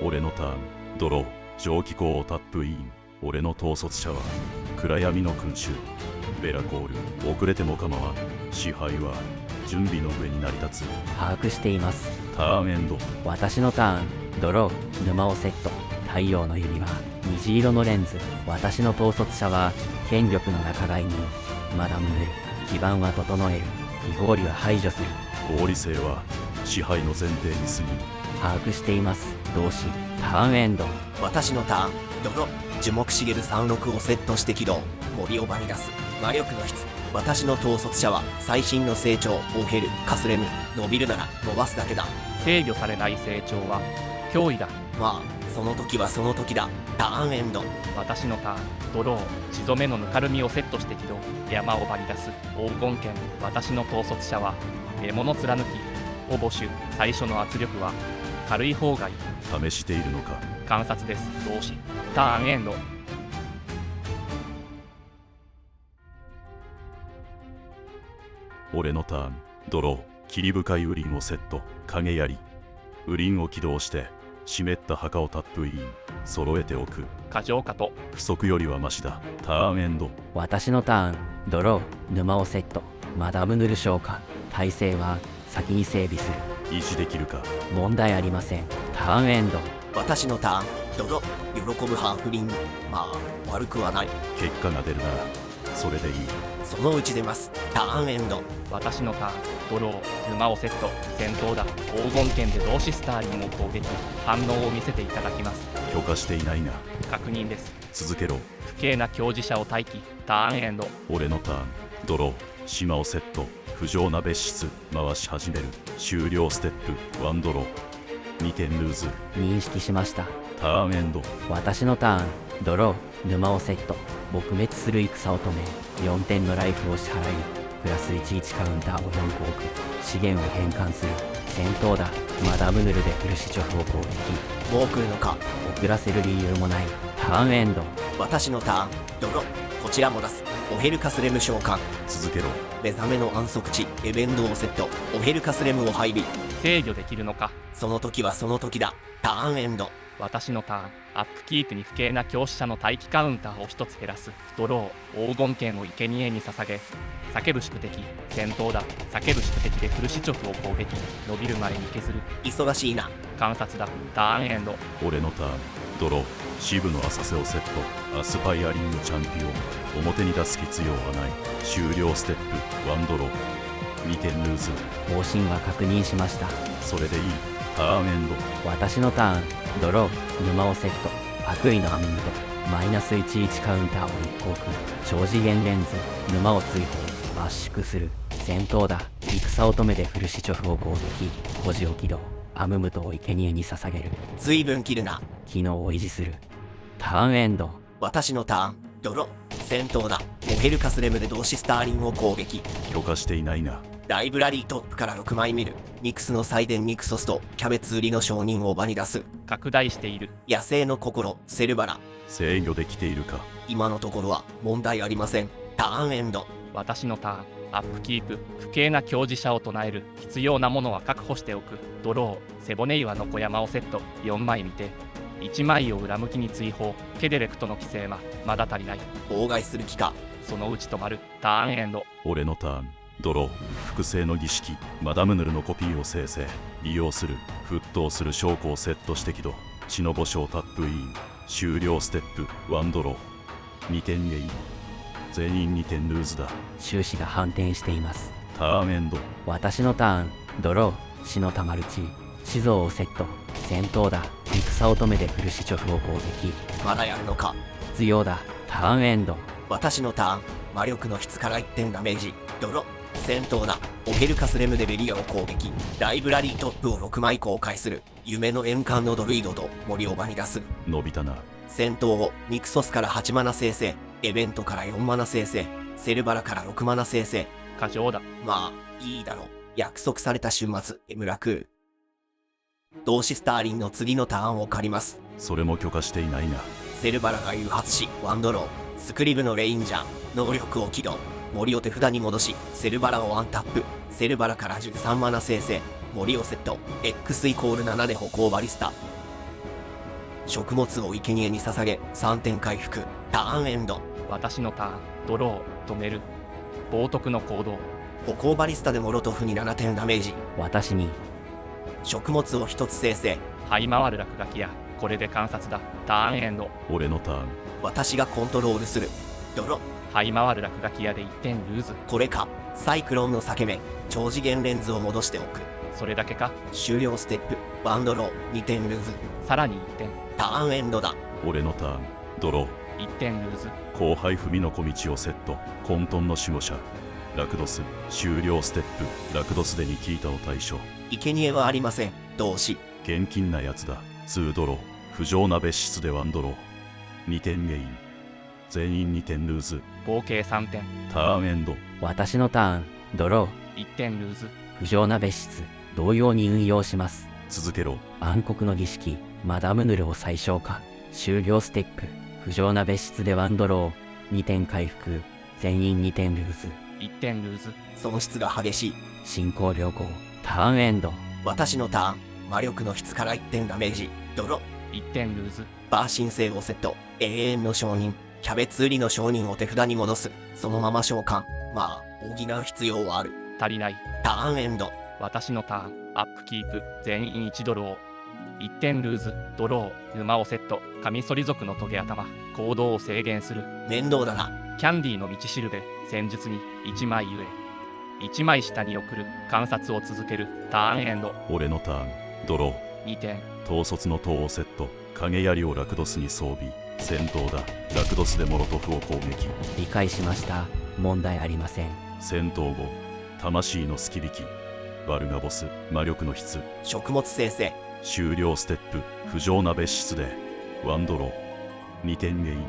俺のターン。ドロー。蒸気口をタップイン。俺の統率者は暗闇の君主ベラコール。遅れても構わん。支配は準備の上に成り立つ。把握しています。ターンエンド。私のターン。ドロー。沼をセット。太陽の指輪。虹色のレンズ。私の統率者は権力の仲買人。マダムヌル。基盤は整える。非合理は排除する。合理性は支配の前提に過ぎ。把握しています。同志。ターンエンド。私のターン。ドロ樹木しげる36をセットして起動。森を場に出す。魔力の質。私の統率者は最新の成長。オヘル、かすれむ。伸びるなら伸ばすだけだ。制御されない成長は脅威だ。まあその時はその時だ。ターンエンド。私のターン。ドロー。血染めのぬかるみをセットして起動。山を場に出す。黄金剣。私の統率者は獲物貫き。オボシュ。最初の圧力は軽い方がいい。試しているのか。観察です。同志。ターンエンド。俺のターン。ドロー。霧深いウリンをセット。影槍。ウリンを起動して湿った墓をタップイン。揃えておく。過剰化と不足よりはマシだ。ターンエンド。私のターン。ドロー。沼をセット。マダムヌル召喚。体制は先に整備する。維持できるか。問題ありません。ターンエンド。私のターン。ドロ喜ぶハーフリング。まあ悪くはない。結果が出るならそれでいい。そのうち出ます。ターンエンド。私のターン。ドロー。沼をセット。戦闘だ。黄金剣で同志スターリンを攻撃。反応を見せていただきます。許可していないな。確認です。続けろ。不敬な強磁者を待機。ターンエンド。俺のターン。ドロー。島をセット。不浄な別室。回し始める。終了ステップ。ワンドロー。2点ルーズ。認識しました。ターンエンド。私のターン。ドロー。沼をセット。撲滅する戦を止め4点のライフを支払いプラス11カウンターを4個置く。資源を変換する。戦闘だ。マダムヌルでフルシチョフを攻撃。もう来るのか。遅らせる理由もない。ターンエンド。私のターン。ドロこちらも出す。オヘルカスレム召喚。続けろ。目覚めの安息地エベンドをセット。オヘルカスレムを配備。制御できるのか。その時はその時だ。ターンエンド。私のターン。アップキープに不敬な教師者の待機カウンターを1つ減らす。ドロー。黄金剣を生贄に捧げ叫ぶ宿敵。戦闘だ。叫ぶ宿敵でフルシチョフを攻撃。伸びるまでに削る。忙しいな。観察だ。ターンエンド。俺のターン。ドロー。支部の浅瀬をセット。アスパイアリングチャンピオン。表に出す必要はない。終了ステップ。ワンドロー。2点ルーズ。方針は確認しました。それでいい。ターンエンド。私のターン。ドロー。沼をセット。悪意のアムムド。マイナス11カウンターを1個置く。超次元レンズ。沼を追放。圧縮する。戦闘だ。戦乙女でフルシチョフを攻撃。孤児を起動。アムムトを生贄に捧げる。随分切るな。機能を維持する。ターンエンド。私のターン。ドロ戦闘だ。オヘルカスレムで同志スターリンを攻撃。許可していないな。ライブラリートップから6枚見る。ニクスの祭典ニクソスとキャベツ売りの証人を場に出す。拡大している。野生の心セルバラ。制御できているか。今のところは問題ありません。ターンエンド。私のターン。アップキープ。不敬な強磁者を唱える。必要なものは確保しておく。ドロー。背骨岩の小山をセット。4枚見て1枚を裏向きに追放。ケデレクトの規制はまだ足りない。妨害する気か。そのうち止まる。ターンエンド。俺のターン。ドロー。複製の儀式。マダムヌルのコピーを生成。利用する。沸騰する証拠をセットして起動。血の墓所タップイン。終了ステップ。ワンドロー。2点ゲイン。全員2点ルーズだ。収支が反転しています。ターンエンド。私のターン。ドロー。死のたまる地。死像をセット。戦闘だ。戦乙女でフルシチョフを攻撃。まだやるのか。必要だ。ターンエンド。私のターン。魔力の質から1点ダメージ。ドロ戦闘だ。オヘルカスレムでベリアを攻撃。ライブラリートップを6枚公開する。夢の円環のドルイドと森を場に出す。伸びたな。戦闘をニクソスから8マナ生成。エベントから4マナ生成。セルバラから6マナ生成。過剰だ。まあいいだろう。約束された週末エムラクー。同志スターリンの次のターンを借ります。それも許可していないな。セルバラが誘発しワンドロー。スクリブのレインジャー。能力を起動。森を手札に戻しセルバラをワンタップ。セルバラから13マナ生成。森をセット。X イコール7で歩行バリスタ。食物を生贄に捧げ3点回復。ターンエンド。私のターン。ドロー。止める。冒涜の行動。歩行バリスタでモロトフに7点ダメージ。私に。食物を1つ生成。這い回る落書きや。これで観察だ。ターンエンド。俺のターン。私がコントロールする。ドロ。這い回る落書きやで1点ルーズ。これか。サイクロンの裂け目。超次元レンズを戻しておく。それだけか。終了ステップ。ワンドロー。2点ルーズ。さらに1点。ターンエンドだ。俺のターン。ドロー。1点ルーズ。後輩踏みの小道をセット。混沌の守護者。ラクドス。終了ステップ。ラクドスでに聞いたを対処。生贄はありません。同志。現金なやつだ。2ドロー。不浄な別室で1ドロー。2点ゲイン。全員2点ルーズ。合計3点。ターンエンド。私のターン。ドロー。 1点ルーズ。不浄な別室。同様に運用します。続けろ。暗黒の儀式。マダムヌルを最小化。終了ステップ。不浄な別室で1ドロー。2点回復。全員2点ルーズ。1点ルーズ。損失が激しい。進行良好。ターンエンド。私のターン。魔力の質から1点ダメージ。ドロ。 1点ルーズ。バー申請をセット。永遠の承認。キャベツ売りの承認を手札に戻す。そのまま召喚。まあ、補う必要はある。足りない。ターンエンド。私のターン。アップキープ。全員1ドロー。1点ルーズ。ドロー。沼をセット。カミソリ族のトゲ頭。行動を制限する。面倒だな。キャンディーの道しるべ。戦術に1枚ゆえ。1枚下に送る。観察を続ける。ターンエンド。俺のターン。ドロー。 2点。統率の塔をセット。影槍をラクドスに装備。戦闘だ。ラクドスでモロトフを攻撃。理解しました。問題ありません。戦闘後。魂の隙引き。バルガボス。魔力の質。食物生成。終了ステップ。不浄な別室で。1ドロー。2点ゲイン。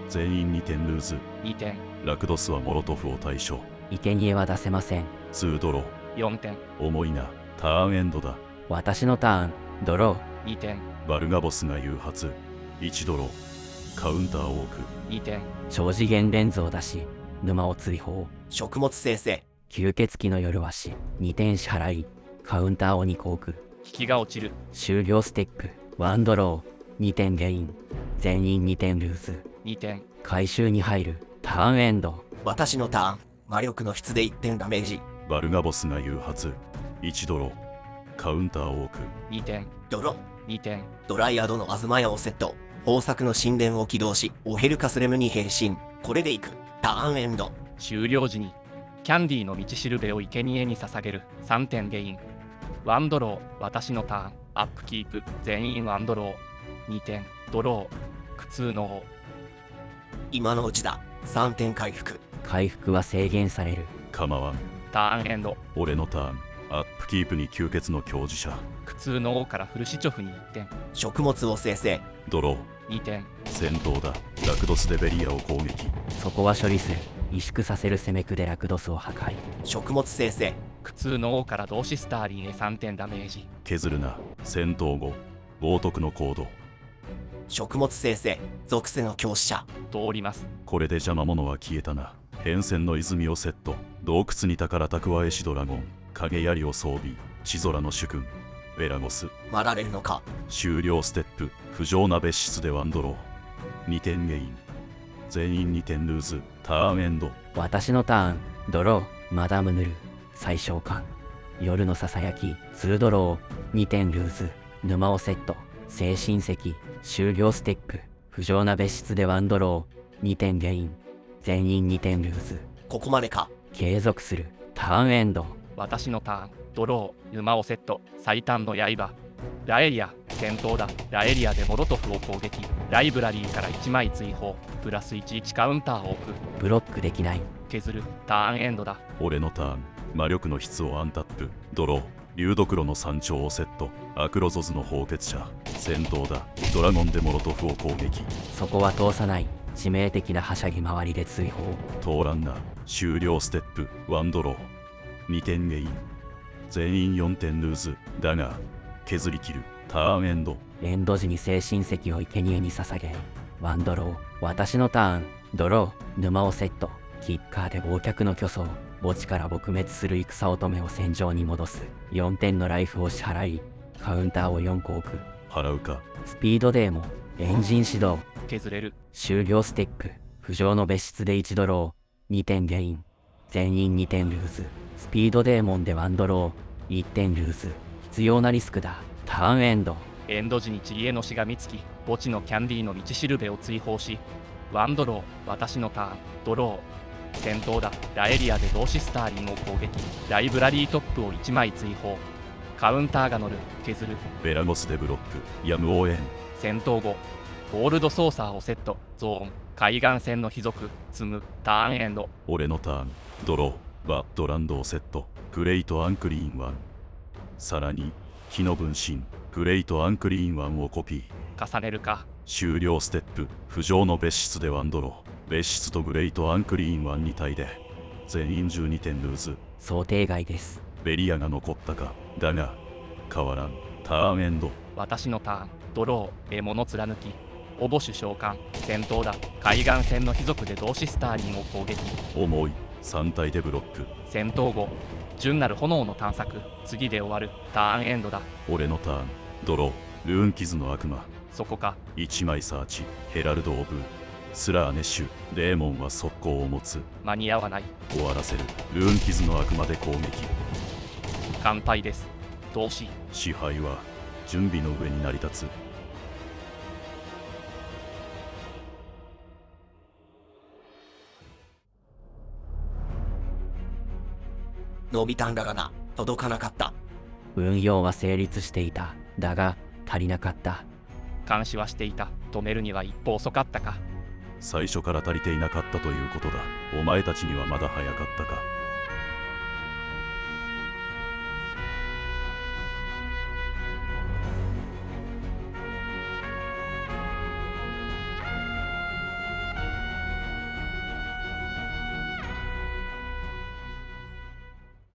全員2点ルーズ。2点。ラクドスはモロトフを対処。生贄は出せません。2ドロ4点。ー。重いな。ターンエンドだ。私のターン。ドロー。 2点。バルガボスが誘発。1ドロー。カウンターを置く。2点。超次元レンズを出し、沼を追放。食物生成。吸血鬼の夜はし、2点支払い。カウンターを2個置く。引きが落ちる。終了ステップ。1ドロー。2点ゲイン。全員2点ルーズ。 2点。回収に入る。ターンエンド。私のターン。魔力の質で1点ダメージ。バルガボスが誘発。1ドロー。カウンターを置く。2点。ドロ。2点。ドライアドの東屋をセット。豊作の神殿を起動し、オヘルカスレムに変身。これでいく。ターンエンド。終了時にキャンディーの道しるべを生贄に捧げる。3点ゲイン。1ドロー。私のターン。アップキープ。全員1ドロー。2点。ドロー。苦痛の王。今のうちだ。3点回復。回復は制限される。構わん。ターンエンド。俺のターン。アップキープに吸血の強磁者。苦痛の王からフルシチョフに1点。食物を生成。ドロー。 2点。戦闘だ。ラクドスでベリアを攻撃。そこは処理する。萎縮させる攻めくでラクドスを破壊。食物生成。苦痛の王から同志スターリンへ3点ダメージ。削るな。戦闘後。冒涜の行動。食物生成。属性の教師者。通ります。これで邪魔者は消えたな。変遷の泉をセット。洞窟に宝蓄えしドラゴン。影槍を装備。血空の主君。ベラゴス。マられるのか。終了ステップ。不浄な別室で1ドロー。2点ゲイン。全員2点ルーズ。ターンエンド。私のターン。ドロー。マダムヌル。最小化。夜のささやき。2ドロー。2点ルーズ。沼をセット。精神石。終了ステップ。不浄な別室で1ドロー。2点ゲイン。全員2点ルーズ。ここまでか。継続する。ターンエンド。私のターン。ドロー。沼をセット。最短の刃。ラエリア。戦闘だ。ラエリアでモロトフを攻撃。ライブラリーから1枚追放。プラス11カウンターを置く。ブロックできない。削る。ターンエンドだ。俺のターン。魔力の質をアンタップ。ドロー。竜ドクロの山頂をセット。アクロゾズの放血者。戦闘だ。ドラゴンでモロトフを攻撃。そこは通さない。致命的なはしゃぎ回りで追放。通らんな。終了ステップ。1ドロー。2点ゲイン。全員4点ルーズ。だが、削り切る。ターンエンド。エンド時に精神石を生贄に捧げ。ワンドロー。私のターン。ドロー。沼をセット。キッカーで忘却の巨層。墓地から撲滅する戦乙女を戦場に戻す。4点のライフを支払い。カウンターを4個置く。払うか。スピードデーモン、エンジン始動、削れる。終了ステップ、浮上の別室で1ドロー、2点ゲイン、全員2点ルーズ、スピードデーモンで1ドロー、1点ルーズ、必要なリスクだ、ターンエンド、エンド時に地へのしがみつき、墓地のキャンディーの道しるべを追放し、ワンドロー、私のターン、ドロー。戦闘だ。ラエリアで同志スターリンを攻撃。ライブラリートップを1枚追放。カウンターが乗る。削る。ベラゴスでブロック。ヤム応援。戦闘後、ゴールドソーサーをセット。ゾーン。海岸線の卑族。積む。ターンエンド。俺のターン。ドロー。バッドランドをセット。グレイトアンクリーン1。さらに、木の分身。グレイトアンクリーン1をコピー。重ねるか。終了ステップ。浮上の別室でワンドロー。別室とグレイトアンクリーン1に対で全員12点ルーズ。想定外です。ベリアが残ったか。だが変わらん。ターンエンド。私のターン。ドロー。獲物貫き。オボシュ召喚。戦闘だ。海岸線の卑族で同志スターリンを攻撃。重い。3体でブロック。戦闘後、純なる炎の探索。次で終わる。ターンエンドだ。俺のターン。ドロー。ルーン傷の悪魔。そこか。1枚サーチ。ヘラルド・オブ。スラーネッシュ。デーモンは速攻を持つ。間に合わない。終わらせる。ルーン傷の悪魔で攻撃。乾杯です。同志。支配は準備の上に成り立つ。伸びたんだがな、届かなかった。運用は成立していた。だが、足りなかった。監視はしていた。止めるには一歩遅かったか。最初から足りていなかったということだ。お前たちにはまだ早かったか。